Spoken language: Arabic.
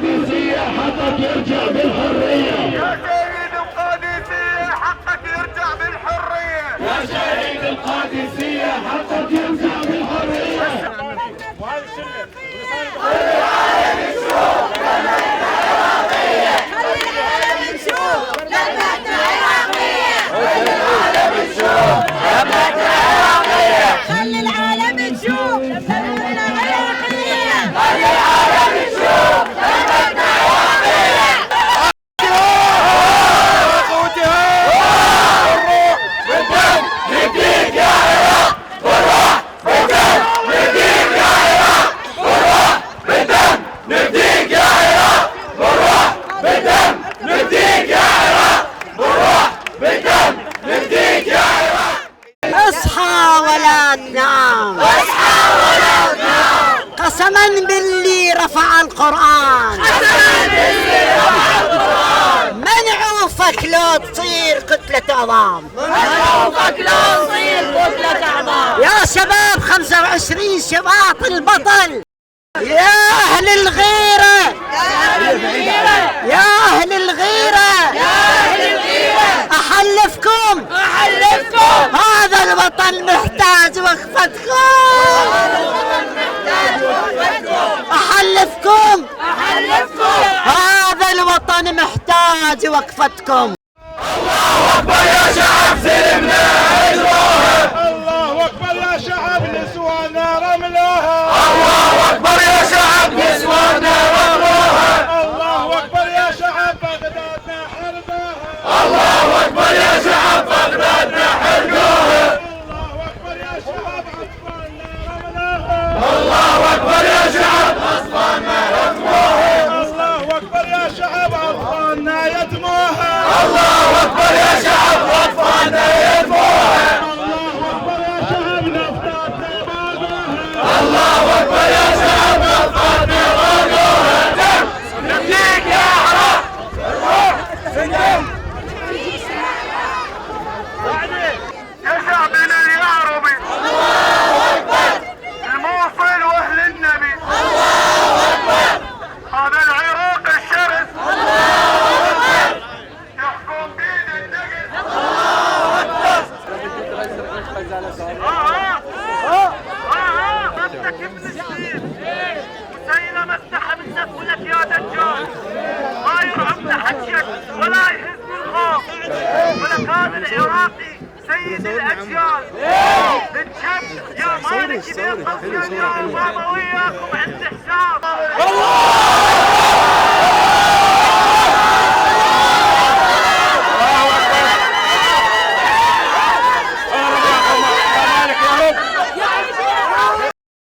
القادسية حقك يرجع بالحرية. يا شهيد القادسية حقك يرجع بالحرية. يا شهيد القادسية حقك يرجع بالحرية. خلي العالم يشوف ثورتنا العراقية. خلي العالم يشوف ثورتنا العراقية. بالروح بالدم نديك يا عراق. بالروح بالدم نديك يا عراق. بالروح بالدم نديك يا عراق. بالروح بالدم نديك يا عراق. بالروح بالدم نديك يا عراق. اصحى ولا تنام، اصحى ولا تنام. قسما باللي رفع القرآن، قسما بالله رفع القرآن. منعوفك لو تصير كتلة عظام، منعوفك لو تصير كتلة عظام. يا شباب 25 شباط البطل، يا أهل الغيرة، يا أهل الغيرة، أحلفكم هذا الوطن محتاج وقفتكم. أحلفكم هذا الوطن محتاج وقفتكم. الله أكبر يا شعب سلمنا أجرها. الله أكبر يا شعب نسوانا رملوها. الله أكبر يا شعب نسوانا رملوها. الله أكبر يا شعب بغدادنا حربوها. الله أكبر يا شعب بغدادنا حرقوها. الله أكبر يا شعب أطفالنا رملوها. الله أكبر يا شعب أطفالنا رملوها. الله أكبر يا شعب أطفالنا يدموها. الله أكبر يا شعب أطفالنا يدموها. الله أكبر يا شعب نفطاتنا باقوها. الله أكبر يا شعب أطفالنا باقوها. دم نديك يا عراق. الروح بالدم. يا شعبنا العربي الله أكبر. الموصل وأهل النبي الله أكبر. هذا العراق الشرس الله أكبر. يحكم بيد النقد الله أكبر. ربك ابن السير وسيلمة استحى منك ولك يا دجال. ما يرعب لحجك ولا يهز بالخوف. ولك هذا العراقي سيد الاجيال. الجنب يا مالك بين صفيان يا بابا وياكم عند حساب.